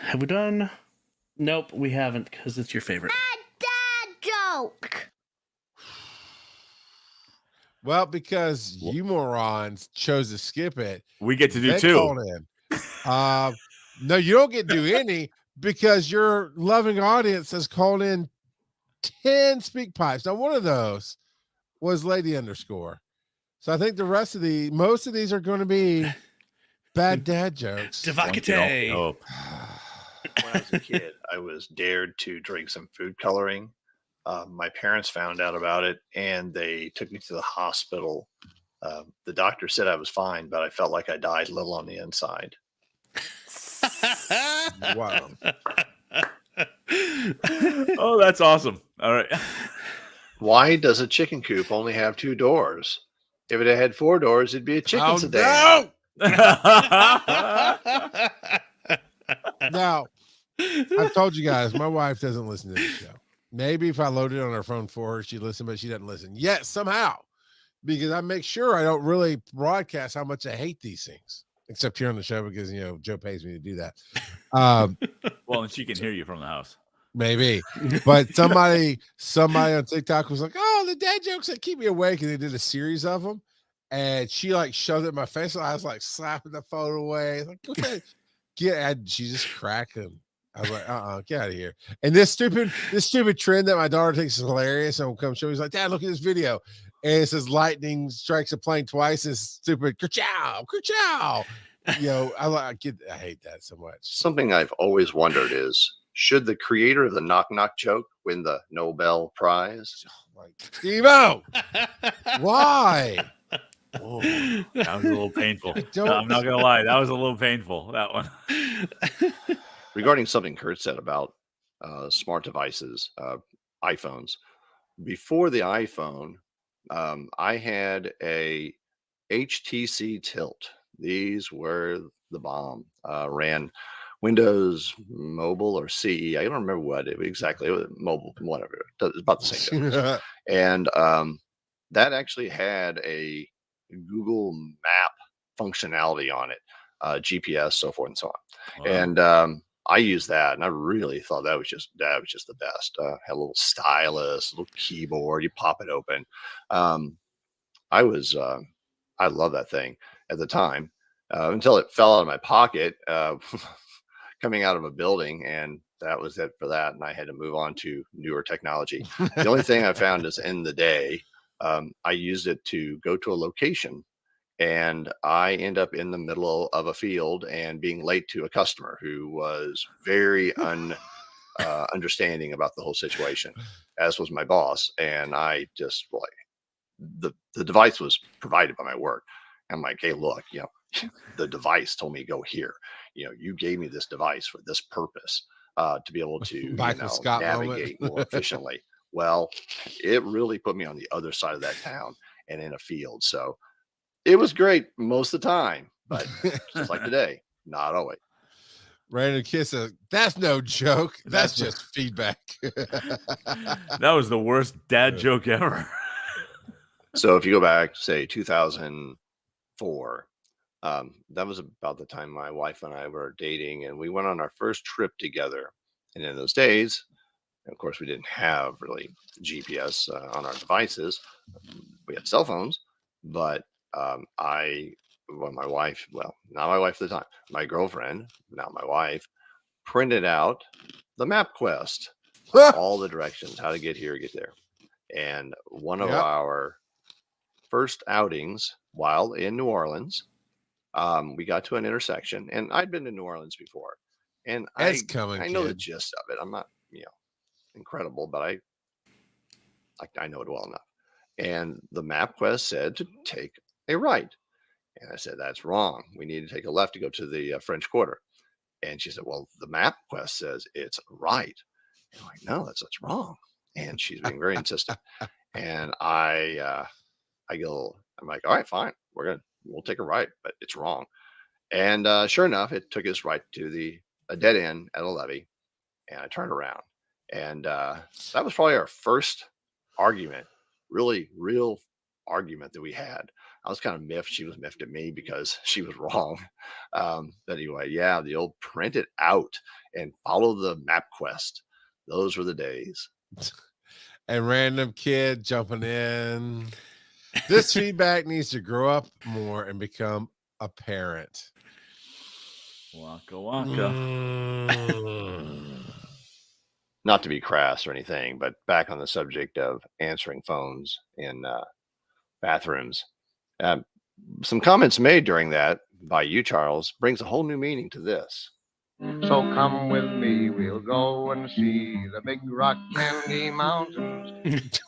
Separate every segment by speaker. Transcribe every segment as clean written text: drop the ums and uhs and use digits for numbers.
Speaker 1: Have we done? Nope, we haven't, because it's your favorite.
Speaker 2: Dad joke.
Speaker 3: Well, because you morons chose to skip it,
Speaker 4: we get to do
Speaker 3: they
Speaker 4: 2.
Speaker 3: called in. No, you don't get to do any because your loving audience has called in 10 speak pipes. Now, one of those was Lady Underscore. So I think most of these are going to be bad dad jokes.
Speaker 1: Devocite.
Speaker 4: Oh.
Speaker 5: When I was a kid, I was dared to drink some food coloring. My parents found out about it and they took me to the hospital. The doctor said I was fine, but I felt like I died a little on the inside.
Speaker 3: Wow.
Speaker 4: Oh, that's awesome. All right.
Speaker 5: Why does a chicken coop only have 2 doors? If it had 4 doors, it'd be a chicken sedan.
Speaker 3: No! Now, I've told you guys, my wife doesn't listen to this show. Maybe if I loaded it on her phone for her, she'd listen, but she doesn't listen yet somehow, because I make sure I don't really broadcast how much I hate these things, except here on the show because, Joe pays me to do that.
Speaker 4: Well, and she can hear you from the house.
Speaker 3: Maybe, but somebody on TikTok was like, "Oh, the dad jokes that keep me awake," and they did a series of them, and she shoved it in my face, and I was like slapping the phone away, like, okay, she just cracking. I was like, get out of here. And this stupid trend that my daughter thinks is hilarious and will come show me, he's like, Dad, look at this video, and it says lightning strikes a plane twice. It's stupid, kerchow. I hate that so much.
Speaker 5: Something I've always wondered is, should the creator of the knock knock joke win the Nobel Prize?
Speaker 3: Steve-O! Why?
Speaker 4: Oh, that was a little painful. I'm not gonna lie, that was a little painful, that one.
Speaker 5: Regarding something Kurt said about smart devices, iPhones. Before the iPhone, I had a HTC Tilt. These were the bomb. Ran Windows Mobile or CE. I don't remember what it exactly. It was mobile, whatever. It's about the same difference. And that actually had a Google Map functionality on it, GPS, so forth and so on. Wow. And I used that, and I really thought that was just the best. Had a little stylus, a little keyboard. You pop it open. I love that thing at the time until it fell out of my pocket coming out of a building, and that was it for that. And I had to move on to newer technology. The only thing I found is in the day, I used it to go to a location, and I end up in the middle of a field and being late to a customer who was very understanding about the whole situation, as was my boss. And I just the device was provided by my work. I'm like, hey, look, the device told me to go here. You gave me this device for this purpose, to be able to navigate more efficiently. Well, it really put me on the other side of that town and in a field. So it was great most of the time, but just like today, not always.
Speaker 3: Random kiss. That's no joke. That's just feedback.
Speaker 4: That was the worst dad joke ever.
Speaker 5: So if you go back, say 2004, that was about the time my wife and I were dating, and we went on our first trip together. And in those days, of course, we didn't have really GPS on our devices. We had cell phones, but my wife, well, not my wife at the time, my girlfriend, now my wife, printed out the MapQuest, all the directions, how to get here, get there. And one of our first outings while in New Orleans, we got to an intersection, and I'd been to New Orleans before, and I know the gist of it. I'm not, incredible, but I know it well enough. And the MapQuest said to take a right. And I said, that's wrong. We need to take a left to go to the French Quarter. And she said, well, the MapQuest says it's right. And I'm like, no, that's wrong. And she's being very insistent. And I'm like, all right, fine. We'll take a right, but it's wrong. And sure enough, it took us right to a dead end at a levee. And I turned around. And that was probably our first argument, really real argument that we had. I was kind of miffed. She was miffed at me because she was wrong. But anyway, yeah, the old print it out and follow the map quest. Those were the days.
Speaker 3: And random kid jumping in. This feedback needs to grow up more and become a parent.
Speaker 4: Waka waka.
Speaker 5: Not to be crass or anything, but back on the subject of answering phones in bathrooms. Some comments made during that by you, Charles, brings a whole new meaning to this.
Speaker 6: So come with me, we'll go and see the big rock candy mountains.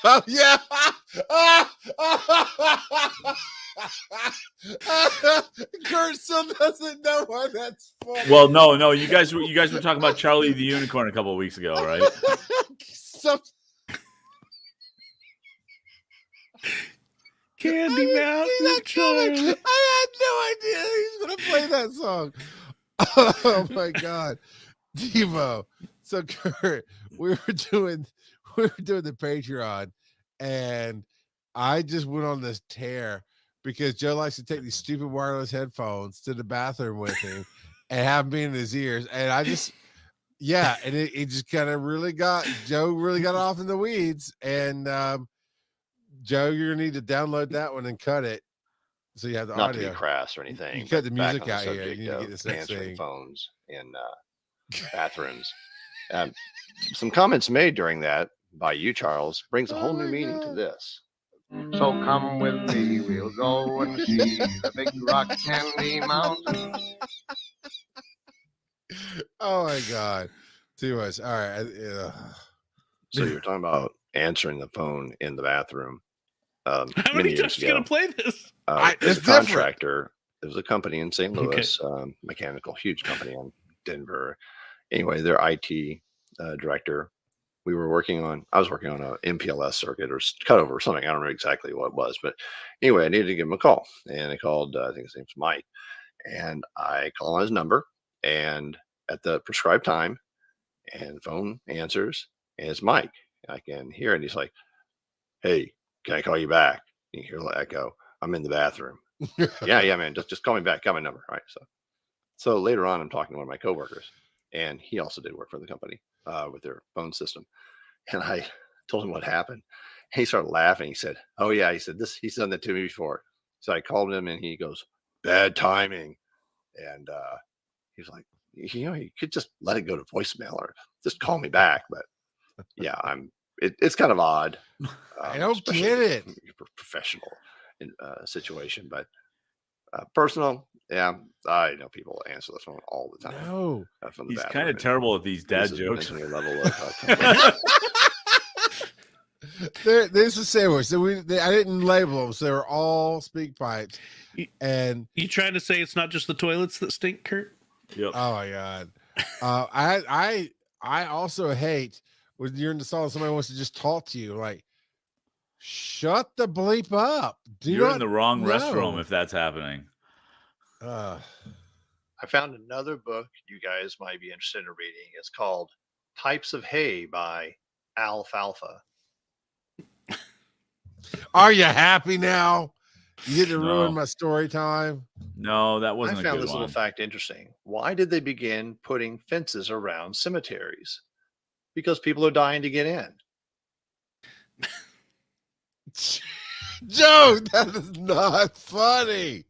Speaker 3: Oh, yeah. Kurt still doesn't know why that's funny.
Speaker 4: Well, no, you guys were talking about Charlie the Unicorn a couple of weeks ago, right?
Speaker 1: Candy Mountain Charlie.
Speaker 3: I had no idea he was going to play that song. Oh my God, Devo. So Kurt, we were doing the Patreon, and I just went on this tear because Joe likes to take these stupid wireless headphones to the bathroom with him and have them in his ears, and I just. Yeah, and it just kind of Joe really got off in the weeds, and Joe, you're gonna need to download that one and cut it so you have the
Speaker 5: Not
Speaker 3: audio.
Speaker 5: to be crass or anything.
Speaker 3: You cut the
Speaker 5: back
Speaker 3: music
Speaker 5: on the
Speaker 3: out here.
Speaker 5: subject
Speaker 3: You need to
Speaker 5: of
Speaker 3: get this next
Speaker 5: answering
Speaker 3: thing.
Speaker 5: phones in bathrooms. Some comments made during that by you, Charles, brings a whole new meaning to this.
Speaker 6: So come with me, we'll go and see the big rock candy mountains.
Speaker 3: Oh my God, too much. All right.
Speaker 5: So you're talking about answering the phone in the bathroom.
Speaker 1: How
Speaker 5: Many
Speaker 1: many
Speaker 5: years
Speaker 1: times you
Speaker 5: ago,
Speaker 1: gonna play this?
Speaker 5: there's
Speaker 3: it's
Speaker 5: a
Speaker 3: different.
Speaker 5: contractor. There was a company in St. Louis, mechanical, huge company in Denver. Anyway, their IT director. I was working on a MPLS circuit or cutover or something. I don't know exactly what it was, but anyway, I needed to give him a call, and I called. I think his name's Mike, and I call on his number, and at the prescribed time, and the phone answers, and it's Mike. I can hear it, and he's like, "Hey, can I call you back?" And you hear the echo. I'm in the bathroom. Yeah, man. Just call me back. Got my number. All right. So later on, I'm talking to one of my coworkers, and he also did work for the company with their phone system. And I told him what happened. He started laughing. He said, "Oh yeah," he said, he's done that to me before. So I called him, and he goes, "Bad timing." And he's like, you could just let it go to voicemail or just call me back. But yeah, it's kind of odd.
Speaker 3: I don't get it.
Speaker 5: Professional situation, but personal, yeah, I know people answer the phone all the time.
Speaker 3: No,
Speaker 5: from the
Speaker 4: He's
Speaker 5: bathroom,
Speaker 4: kind of terrible at these dad jokes.
Speaker 5: Level of,
Speaker 3: there's a sandwich. So I didn't label them, so they were all speak pipes. And
Speaker 1: you trying to say it's not just the toilets that stink, Kurt?
Speaker 4: Yep.
Speaker 3: Oh my God. I also hate when you're in the stall and somebody wants to just talk to you, like, shut the bleep up.
Speaker 4: You're in the wrong restroom if that's happening.
Speaker 5: I found another book you guys might be interested in reading. It's called Types of Hay by Alfalfa.
Speaker 3: Are you happy now? You didn't ruin my story time.
Speaker 4: No, that wasn't a good one.
Speaker 5: I found this little fact interesting. Why did they begin putting fences around cemeteries? Because people are dying to get in.
Speaker 3: Joe, that is not funny.